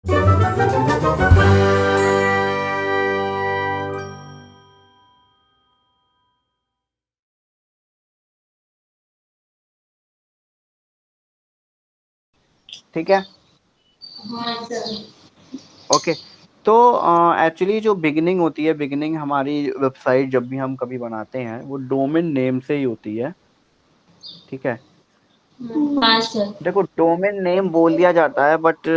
ठीक है। हाँ सर। ओके। तो एक्चुअली जो बिगिनिंग होती है, बिगिनिंग हमारी वेबसाइट जब भी हम कभी बनाते हैं वो डोमेन नेम से ही होती है। ठीक है। हाँ सर। देखो डोमेन नेम बोल दिया जाता है बट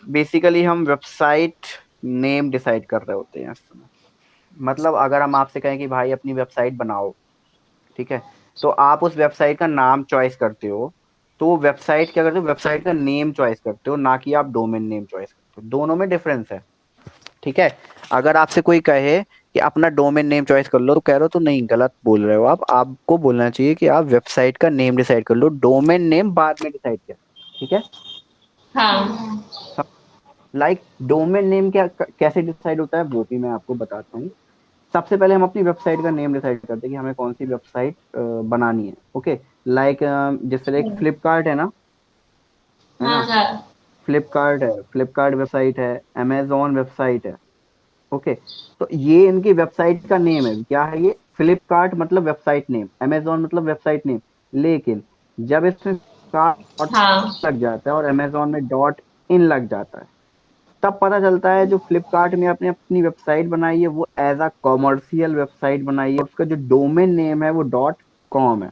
बेसिकली हम वेबसाइट नेम डिसाइड कर रहे होते हैं इस समय। मतलब अगर हम आपसे कहें कि भाई अपनी वेबसाइट बनाओ, ठीक है, तो आप उस वेबसाइट का नाम चॉइस करते हो। तो वेबसाइट क्या करते हो, वेबसाइट का नेम चॉइस करते हो, ना कि आप डोमेन नेम चॉइस करते हो। दोनों में डिफरेंस है। ठीक है। अगर आपसे कोई कहे कि अपना डोमेन नेम चॉइस कर लो, तो कह रहे हो तो नहीं, गलत बोल रहे हो आप। आपको बोलना चाहिए कि आप वेबसाइट का नेम डिसाइड कर लो, डोमेन नेम बाद में डिसाइड कर। ठीक है। हाँ। लाइक डोमेन नेम क्या कैसे डिसाइड होता है वो भी मैं आपको बताता हूँ। सबसे पहले हम अपनी वेबसाइट का नेम डिसाइड करते हैं कि हमें कौन सी वेबसाइट बनानी है। ओके। लाइक जैसे एक फ्लिपकार्ट है ना, है हाँ ना। सर। फ्लिपकार्ट है, फ्लिपकार्ट वेबसाइट है, अमेजोन वेबसाइट है। ओके। तो ये इनकी वेबसाइट का नेम है। क्या है ये, फ्लिपकार्ट मतलब वेबसाइट नेम, अमेजोन मतलब वेबसाइट नेम। लेकिन जब इसमें डॉट हाँ। लग जाता है और अमेजोन में डॉट इन लग जाता है, तब पता चलता है जो फ्लिपकार्ट में आपने अपनी वेबसाइट बनाई है वो एज अ कॉमर्शियल वेबसाइट बनाई है, उसका जो डोमेन नेम है वो डॉट कॉम है।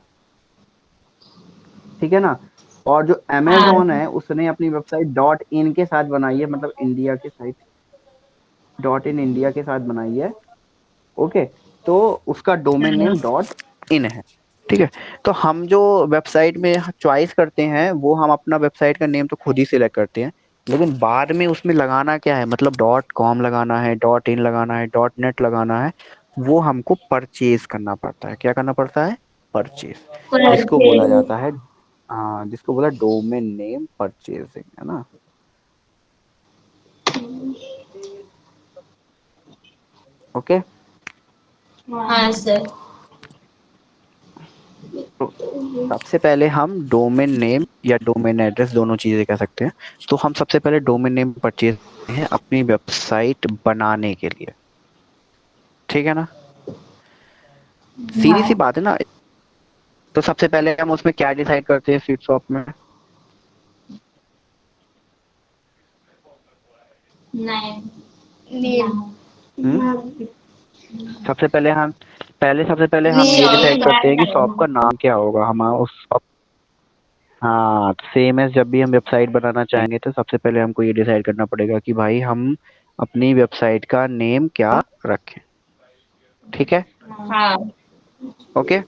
ठीक है ना। और जो हाँ। अमेजोन है उसने अपनी वेबसाइट डॉट इन के साथ बनाई है, मतलब इंडिया के साइट, डॉट इन इंडिया के साथ बनाई है। ओके। तो उसका डोमेन नेम डॉट इन है। ठीक है। तो हम जो वेबसाइट में चॉइस करते हैं वो हम अपना वेबसाइट का नेम तो खुद ही सिलेक्ट करते हैं, लेकिन बाद में उसमें लगाना क्या है, मतलब डॉट कॉम लगाना है, डॉट इन लगाना है, डॉट नेट लगाना है, वो हमको परचेज करना पड़ता है। क्या करना पड़ता है, परचेज। जिसको बोला जाता है, हाँ, जिसको बोला डोमेन नेम परचेजिंग, है ना। ओके। हाँ सर। तो सबसे पहले हम डोमेन नेम या डोमेन एड्रेस दोनों चीजें कह सकते हैं। तो हम सबसे पहले डोमेन नेम परचेज हैं अपनी वेबसाइट बनाने के लिए। ठीक है ना, सीधी सी हाँ। बात है ना। तो सबसे पहले हम उसमें क्या डिसाइड करते हैं स्वीट शॉप में। नहीं। नेम। हम्म सबसे पहले हम ये शॉप डिसाइड करते हैं कि शॉप का का नाम क्या होगा, हम उस शॉप। हाँ, सेम एज जब भी हम वेबसाइट बनाना चाहेंगे तो सबसे पहले हमको ये डिसाइड करना पड़ेगा कि भाई हम अपनी वेबसाइट का नेम क्या रखें। ठीक है। नाम। हाँ। ओके।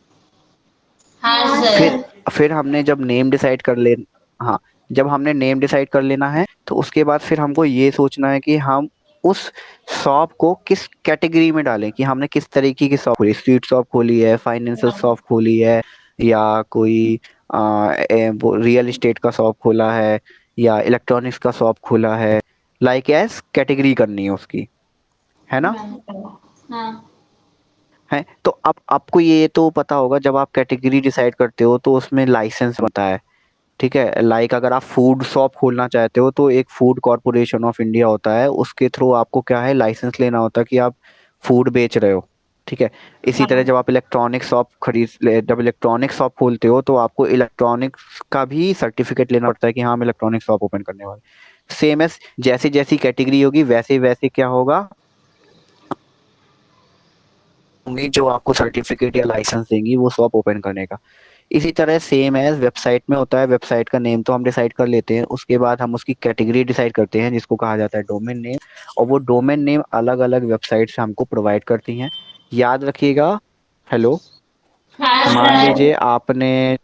हाँ फिर सर। फिर हमने जब नेम डिसाइड कर ले, हाँ, जब हमने नेम डिसाइड कर लेना है तो उसके बाद फिर हमको ये सोचना है कि हम उस शॉप को किस कैटेगरी में डालें, कि हमने किस तरीके की शॉप खोली, स्ट्रीट शॉप खोली है, फाइनेंशियल शॉप खोली है, या कोई वो रियल एस्टेट का शॉप खोला है, या इलेक्ट्रॉनिक्स का शॉप खोला है। लाइक एस कैटेगरी करनी है उसकी, है ना। हाँ। है तो अब आपको ये तो पता होगा, जब आप कैटेगरी डिसाइड करते हो तो उसमें लाइसेंस बनता है। ठीक है। लाइक अगर आप फूड शॉप खोलना चाहते हो तो एक फूड कॉरपोरेशन ऑफ इंडिया होता है, उसके थ्रू आपको क्या है, लाइसेंस लेना होता है कि आप फूड बेच रहे हो। ठीक है। इसी तरह हाँ। जब आप जब इलेक्ट्रॉनिक शॉप खोलते हो तो आपको इलेक्ट्रॉनिक्स का भी सर्टिफिकेट लेना पड़ता है कि हाँ हम इलेक्ट्रॉनिक शॉप ओपन करने वाले। सेम एस जैसी जैसी कैटेगरी होगी वैसे वैसे क्या होगा, होंगी जो आपको सर्टिफिकेट या लाइसेंस देंगी वो शॉप ओपन करने का। इसी तरह सेम एज वेबसाइट में होता है, वेबसाइट का नेम तो हम डिसाइड कर लेते हैं, उसके बाद हम उसकी कैटेगरी डिसाइड करते हैं जिसको कहा जाता है डोमेन नेम। और वो डोमेन नेम अलग अलग वेबसाइट से हमको प्रोवाइड करती हैं। याद रखिएगा। हेलो। हाँ मान सर। लीजिए आपने,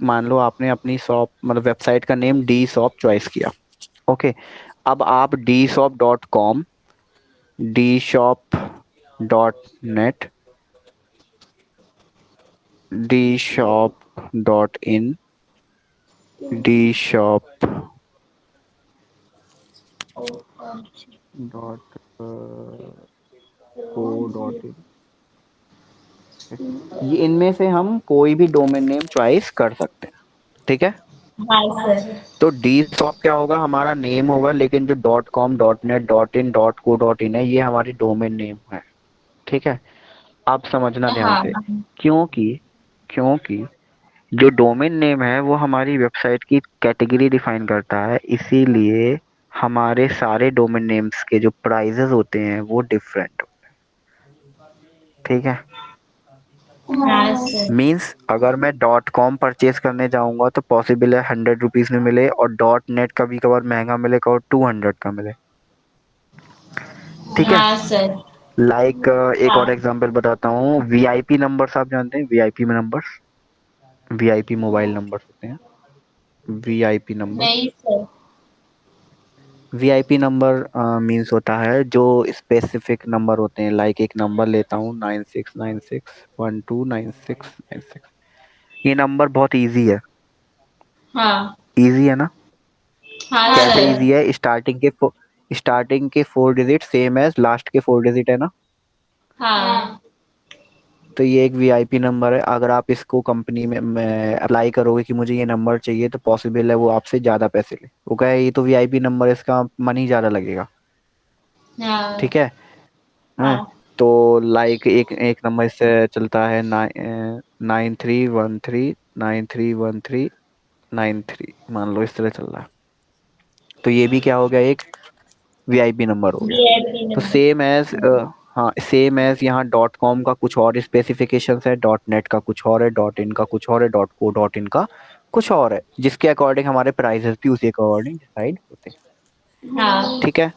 मान लो आपने अपनी शॉप मतलब वेबसाइट का नेम डी शॉप चॉइस किया। ओके। अब आप dsop.com, dshop.net, dshop.in, dshop dot co dot in, ये इनमें से हम कोई भी डोमेन नेम चॉइस कर सकते हैं। ठीक है। हाँ सर। तो डी शॉप क्या होगा, हमारा नेम होगा, लेकिन जो dot com, dot net, dot in, dot को, डॉट इन है, ये हमारी डोमेन नेम है। ठीक है, आप समझना ध्यान हाँ से। क्योंकि क्योंकि जो डोमेन नेम है वो हमारी वेबसाइट की कैटेगरी डिफाइन करता है, इसीलिए हमारे सारे डोमेन नेम्स के जो प्राइजेस होते हैं वो डिफरेंट। ठीक है, हाँ सर। मीन्स अगर मैं डॉट कॉम परचेज करने जाऊंगा तो पॉसिबल है 100 रुपीज में मिले, और डॉट नेट कभी कभार महंगा मिले, कभी 200 का मिले। ठीक है, हाँ सर। लाइक एक और हाँ। एग्जांपल बताता हूँ, वीआईपी नंबर्स आप जानते हैं, वीआईपी में नंबर्स, वीआईपी मोबाइल नंबर्स होते हैं, वीआईपी नंबर। नहीं सर। वीआईपी नंबर मीन्स होता है जो स्पेसिफिक नंबर होते हैं, लाइक एक नंबर लेता हूँ 9696129696। ये नंबर बहुत इजी है, हाँ। इजी है ना। हाँ कैसे सर। इजी है, स्टार्टिंग के 4 डिजिट सेम एज लास्ट के 4 डिजिट है ना। हाँ। तो ये एक वीआईपी नंबर है, अगर आप इसको कंपनी में अप्लाई करोगे कि मुझे ये नंबर चाहिए, तो पॉसिबल है वो आपसे ज्यादा पैसे ले, वो कहे ये तो वीआईपी नंबर है, इसका मनी ज्यादा लगेगा। हाँ। ठीक है, हैं? हाँ। तो लाइक एक एक नंबर इससे चलता है 9313 9313 93, मान लो इस तरह चल रहा है। तो ये भी क्या हो गया, एक वीआईपी नंबर हो गया। वीआईपी तो नंबर। सेम एज, हाँ सेम एज यहाँ डॉट कॉम का कुछ और स्पेसिफिकेशंस है, डॉट नेट का कुछ और है, डॉट इन का कुछ और है, डॉट को डॉट इन का कुछ और है, जिसके अकॉर्डिंग हमारे प्राइसेस भी उसी अकॉर्डिंग डिसाइड होते हैं। हाँ। ठीक है,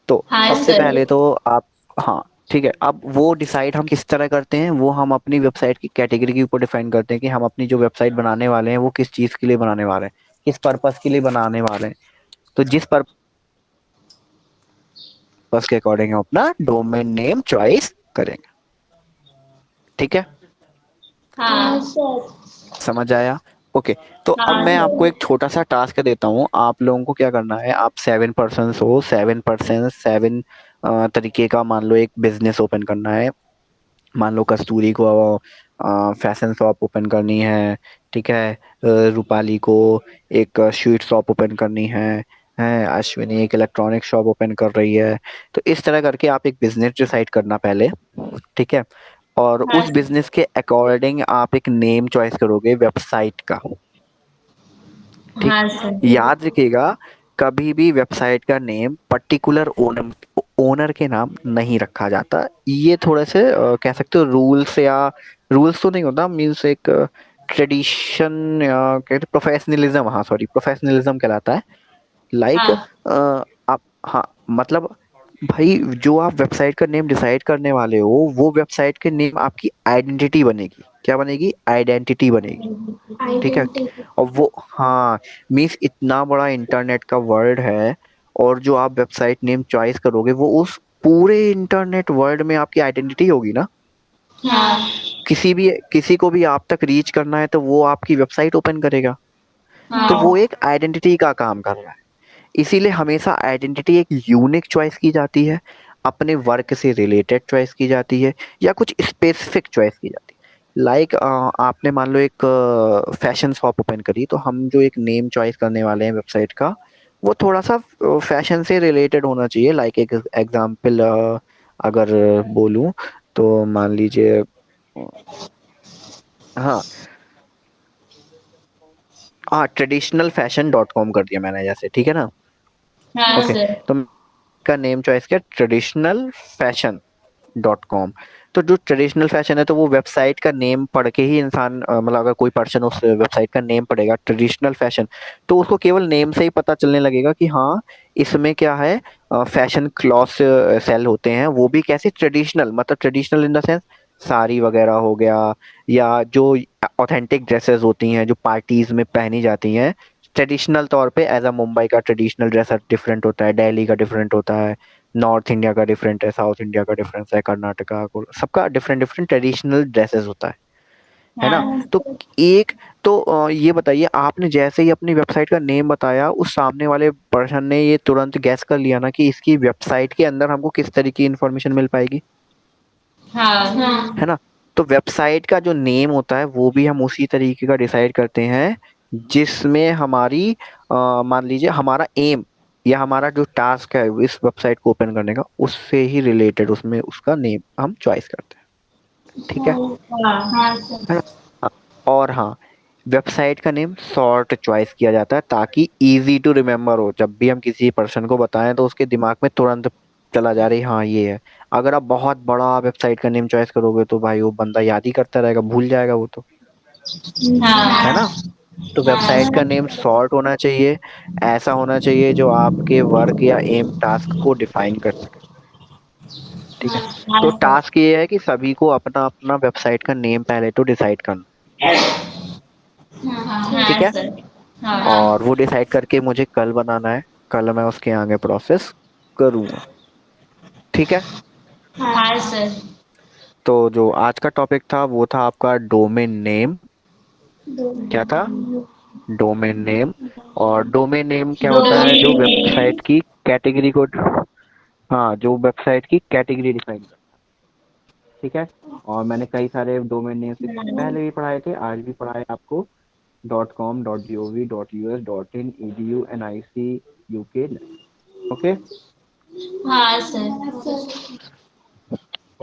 तो हाँ सबसे सर। पहले तो आप, हाँ ठीक है, अब वो डिसाइड हम किस तरह करते हैं, वो हम अपनी वेबसाइट की कैटेगरी के ऊपर डिफाइन करते हैं कि हम अपनी जो वेबसाइट बनाने वाले हैं वो किस चीज के लिए बनाने वाले हैं, किस पर्पस के लिए बनाने वाले हैं। तो जिस पर्पस के अकॉर्डिंग हम अपना डोमेन नेम चॉइस करेंगे। ठीक है, हाँ सर। समझ आया। ओके, तो अब हाँ मैं आपको सर। एक छोटा सा टास्क देता हूँ, आप लोगों को क्या करना है, आप 7 पर्सन हो, 7 पर्सन 7 तरीके का मान लो एक बिजनेस ओपन करना है। मान लो कस्तूरी को फैशन शॉप ओपन करनी है, ठीक है, रूपाली को एक स्वीट शॉप ओपन करनी है, अश्विनी एक इलेक्ट्रॉनिक शॉप ओपन कर रही है। तो इस तरह करके आप एक बिजनेस डिसाइड करना पहले। ठीक है, और हाँ उस सर। बिजनेस के अकॉर्डिंग आप एक नेम चॉइस करोगे वेबसाइट का। ठीक, हाँ सर। याद रखिएगा, कभी भी वेबसाइट का नेम पर्टिकुलर ओनर ओनर के नाम नहीं रखा जाता। ये थोड़े से कह सकते हो रूल्स, या रूल्स तो नहीं होता, मीन्स एक ट्रेडिशन या कहते प्रोफेशनलिज्म, हाँ सॉरी प्रोफेशनलिज्म कहलाता है। लाइक हाँ। आप, हाँ मतलब भाई जो आप वेबसाइट का नेम डिसाइड करने वाले हो, वो वेबसाइट के नेम आपकी आइडेंटिटी बनेगी, क्या बनेगी, आइडेंटिटी बनेगी। ठीक है, आइडेंटिटी। और वो, हाँ मीन्स इतना बड़ा इंटरनेट का वर्ल्ड है, और जो आप वेबसाइट नेम चॉइस करोगे वो उस पूरे इंटरनेट वर्ल्ड में आपकी आइडेंटिटी होगी ना। हाँ। किसी को भी आप तक रीच करना है तो वो आपकी वेबसाइट ओपन करेगा। तो वो हाँ। एक आइडेंटिटी का काम कर रहा है, इसीलिए हमेशा आइडेंटिटी एक यूनिक चॉइस की जाती है, अपने वर्क से रिलेटेड चॉइस की जाती है, या कुछ स्पेसिफिक चॉइस की जाती है। लाइक आपने मान लो एक फैशन शॉप ओपन करी, तो हम जो एक नेम चॉइस करने वाले हैं वेबसाइट का, वो थोड़ा सा फैशन से रिलेटेड होना चाहिए। लाइक एक एग्जांपल अगर बोलूं, तो मान लीजिए, हाँ हाँ ट्रेडिशनल फैशन डॉट कॉम कर दिया मैंने जैसे, ठीक है ना। हाँ ओके, सर। तो का नेम चॉइस किया ट्रेडिशनल फैशन डॉट कॉम। तो जो ट्रेडिशनल फैशन है, तो वो वेबसाइट का नेम पढ़ के ही इंसान मतलब अगर कोई पर्सन उस वेबसाइट का नेम पढ़ेगा ट्रेडिशनल फैशन, तो उसको केवल नेम से ही पता चलने लगेगा कि हाँ इसमें क्या है, फैशन क्लॉथ सेल होते हैं, वो भी कैसे ट्रेडिशनल, मतलब traditional in the sense sari वगैरह हो गया, या जो ऑथेंटिक ड्रेसेस होती हैं जो पार्टीज में पहनी जाती हैं ट्रेडिशनल तौर पे। एज अ मुंबई का ट्रेडिशनल ड्रेस डिफरेंट होता है, दिल्ली का डिफरेंट होता है, नॉर्थ इंडिया का डिफरेंट है, साउथ इंडिया का डिफरेंस है, कर्नाटका सबका डिफरेंट डिफरेंट ट्रेडिशनल ड्रेसेस होता है ना। हाँ। तो एक, तो ये बताइए, आपने जैसे ही अपनी वेबसाइट का नेम बताया, उस सामने वाले पर्सन ने ये तुरंत गैस कर लिया ना कि इसकी वेबसाइट के अंदर हमको किस तरह की इंफॉर्मेशन मिल पाएगी, हाँ। हाँ। है ना। तो वेबसाइट का जो नेम होता है वो भी हम उसी तरीके का डिसाइड करते हैं जिसमें हमारी मान लीजिए हमारा एम या हमारा जो टास्क है इस वेबसाइट को ओपन करने का, उससे ही रिलेटेड उसमें उसका नेम हम चॉइस करते हैं। ठीक है। हाँ सर। है ना? हाँ, और हाँ, वेबसाइट का नेम शॉर्ट चॉइस किया जाता है ताकि इजी टू रिमेम्बर हो। जब भी हम किसी पर्सन को बताएं तो उसके दिमाग में तुरंत चला जा रही हाँ ये है। अगर आप बहुत बड़ा वेबसाइट का नेम चॉइस करोगे तो भाई वो बंदा याद ही करता रहेगा, भूल जाएगा वो तो। है ना? हाँ तो वेबसाइट का नेम शॉर्ट होना चाहिए, ऐसा होना चाहिए जो आपके वर्क या एम टास्क को डिफाइन कर सके। ठीक है। तो टास्क ये है कि सभी को अपना अपना वेबसाइट का नेम पहले तो डिसाइड करना। ठीक हाँ है। सर। हाँ और वो डिसाइड करके मुझे कल बनाना है, कल मैं उसके आगे प्रोसेस करूंगा। ठीक है। हाँ सर। तो जो आज का टॉपिक था वो था आपका डोमेन नेम। क्या था? Domain name. और डोमेन नेम क्या होता है? जो डोमेन नेम। वेबसाइट की कैटेगरी को, हाँ, जो वेबसाइट की कैटेगरी डिफाइन करता है। ठीक है। और मैंने कई सारे डोमेन नेम से पहले भी पढ़ाए थे, आज भी पढ़ाए आपको। .com, .gov, .us, .in, edu, nic, uk, okay. हाँ सर।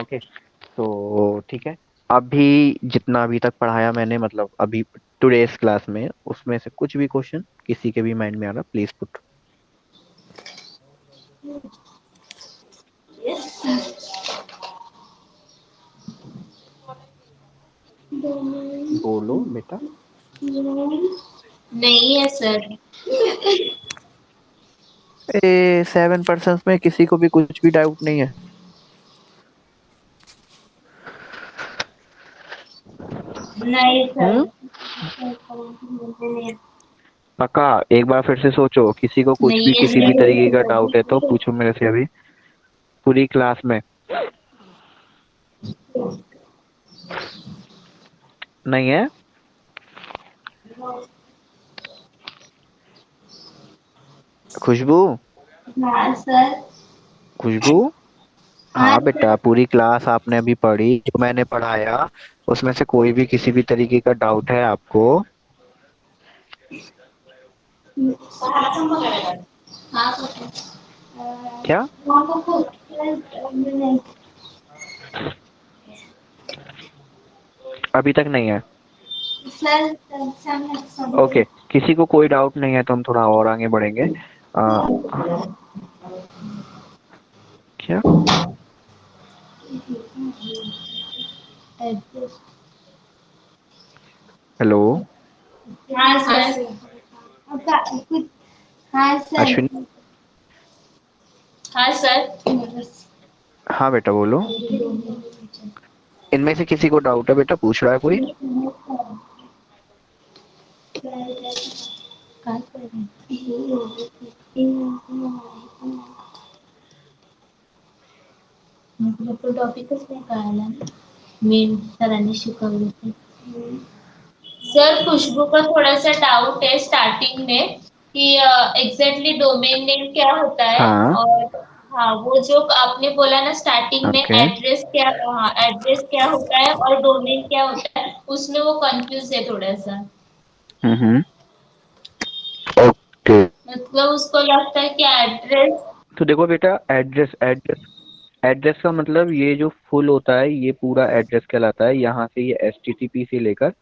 ओके। तो ठीक है। अभी जितना अभी तक पढ़ाया मैंने, मतलब अभी टुडेस क्लास में, उसमें से कुछ भी क्वेश्चन किसी के भी माइंड में आ रहा, प्लीज पुट। बोलो बेटा। नहीं है सर। 7% में किसी को भी कुछ भी डाउट नहीं है? नहीं हम्म। सर। पक्का? एक बार फिर से सोचो, किसी को कुछ नहीं भी है किसी भी तरीके का डाउट है तो सर। पूछो मेरे से अभी, पूरी क्लास में। नहीं है? खुशबू? हाँ सर। खुशबू? हाँ हाँ बेटा, पूरी क्लास आपने अभी पढ़ी, जो मैंने पढ़ाया उसमें से कोई भी किसी भी तरीके का डाउट है आपको? क्या? अभी तक नहीं है? ओके। किसी को कोई डाउट नहीं है तो हम थोड़ा और आगे बढ़ेंगे। आ, क्या? हेलो? हाँ सर। हाँ सर। अश्विनी? हाँ सर। हाँ बेटा बोलो। इनमें से किसी को डाउट है बेटा? पूछ रहा है कोई? टॉपिकच नाही कळाला ना. मी सरांनी शिकवलं ते. सर खुशबू का थोड़ा सा डाउट है स्टार्टिंग में कि एग्जैक्टली डोमेन नेम क्या होता है हाँ। और हाँ वो जो आपने बोला ना स्टार्टिंग में ओके। एड्रेस क्या, हाँ एड्रेस क्या होता है और डोमेन क्या होता है उसमें वो कंफ्यूज है थोड़ा सा। हम्म। ओके। मतलब उसको लगता है कि एड्रेस। तो देखो बेटा, एड्रेस एड्रेस एड्रेस का मतलब ये जो फुल होता है ये पूरा एड्रेस कहलाता है। यहाँ से ये HTTP से लेकर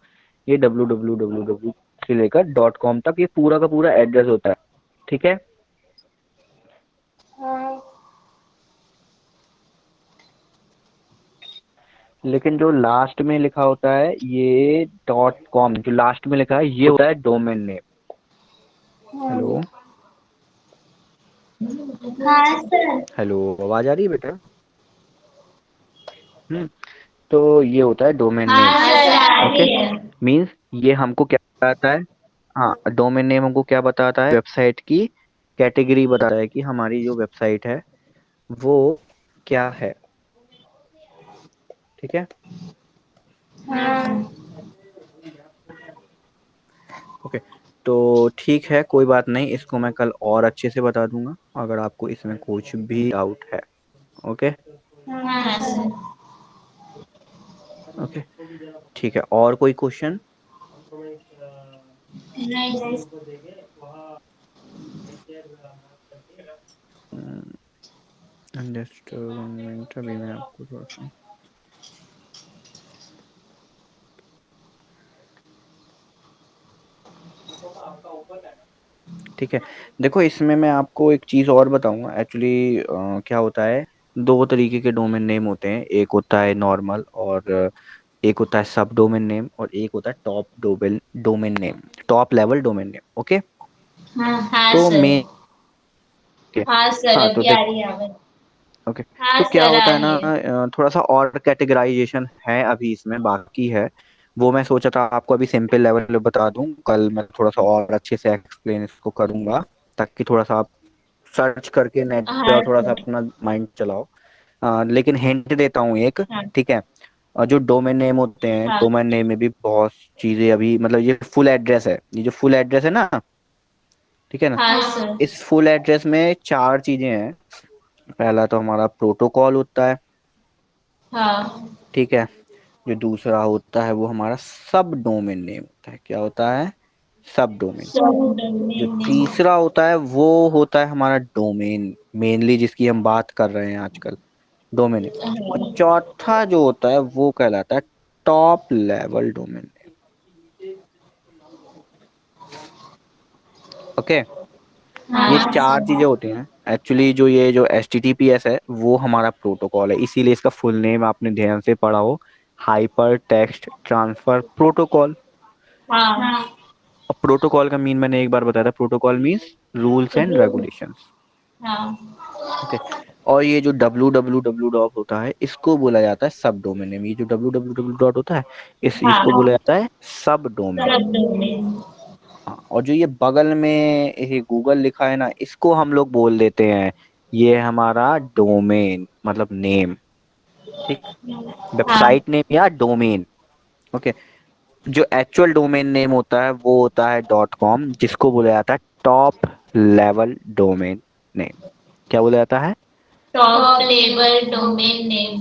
ये www से लेकर .com तक ये पूरा का पूरा एड्रेस होता है। ठीक है। लेकिन जो लास्ट में लिखा होता है ये .com, जो लास्ट में लिखा है ये होता है डोमेन नेम। हेलो? हाँ सर। हेलो, आवाज आ रही है बेटा? हम्म। तो ये होता है डोमेन नेम। हाँ सर आ ओके। रही है। मीन्स ये हमको क्या बताता है? हाँ, डोमेन नेम हमको क्या बताता है? वेबसाइट की कैटेगरी बताता है कि हमारी जो वेबसाइट है वो क्या है। ठीक है। हाँ। ओके। तो ठीक है, कोई बात नहीं, इसको मैं कल और अच्छे से बता दूंगा अगर आपको इसमें कुछ भी डाउट है। ओके। हाँ सर। ओके। ठीक है, और कोई क्वेश्चन? नहीं। जस्ट मिनट, अभी मैं आपको थोड़ा सा, ठीक है। देखो इसमें मैं आपको एक चीज और बताऊंगा एक्चुअली। क्या होता है, दो तरीके के डोमेन नेम होते हैं, एक होता है नॉर्मल और एक होता है सब डोमेन नेम, और एक होता है top domain domain name, top level domain name. Okay. हाँ तो सर। मेन, हाँ सर, हाँ तो अभी आ देख, रही है आवाज। ओके। हाँ तो क्या सर, आ होता है ना, रही है। थोड़ा सा और कैटेगराइजेशन है अभी इसमें बाकी है। वो मैं सोचा था आपको अभी सिंपल लेवल पे बता दूं, कल मैं थोड़ा सा और अच्छे से एक्सप्लेन इसको करूंगा, ताकि थोड़ा सा आप सर्च करके नेट पे हाँ और थोड़ा सा सर। अपना माइंड चलाओ। लेकिन हिंट देता हूँ एक, हाँ। ठीक है। जो डोमेन नेम होते हैं, हाँ। डोमेन नेम में भी बहुत चीजें अभी, मतलब ये फुल एड्रेस है, ये जो फुल एड्रेस है ना, ठीक है ना, हाँ सर। इस फुल एड्रेस में चार चीजें हैं। पहला तो हमारा प्रोटोकॉल होता है, हाँ। ठीक है। जो दूसरा होता है वो हमारा सब डोमेन नेम होता है, क्या होता है, सब डोमेन। सब जो डोमेन नेम। तीसरा होता है वो होता है हमारा डोमेन, मेनली जिसकी हम बात कर रहे हैं आजकल, डोमेन नेम। और चौथा जो होता है वो कहलाता है top level domain name. Okay. ये हाँ चार चीजें सर। होती हैं एक्चुअली। जो ये जो HTTPS है वो हमारा प्रोटोकॉल है, इसीलिए इसका फुल नेम आपने ध्यान से पढ़ा हो, हाइपर टेक्स्ट ट्रांसफर प्रोटोकॉल। हाँ। अब प्रोटोकॉल का मीन मैंने एक बार बताया था, प्रोटोकॉल मीन्स रूल्स एंड हाँ। रेगुलेशंस। हाँ। ओके। और ये जो www डॉट होता है इसको बोला जाता है सब डोमेन नेम। ये जो www डॉट होता है इस इसको बोला हाँ। जाता है सब डोमेन। सब डोमेन। हाँ, और जो ये बगल में ये गूगल लिखा है ना, इसको हम लोग बोल देते हैं, ये हमारा डोमेन मतलब नेम, ठीक, हाँ। वेबसाइट नेम या डोमेन। ओके। जो एक्चुअल डोमेन नेम होता है वो होता है .com, जिसको बोला जाता है टॉप लेवल डोमेन नेम। क्या बोला जाता है। Top level domain name.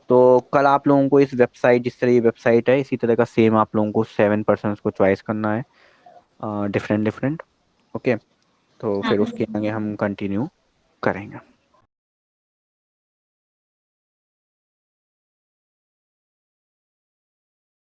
तो कल आप लोगों को इस वेबसाइट, जिस तरह ये वेबसाइट है इसी तरह का सेम आप लोगों को 7 पर्सन को चॉइस करना है, डिफरेंट डिफरेंट। ओके। तो फिर हाँ। उसके आगे हम कंटिन्यू करेंगे।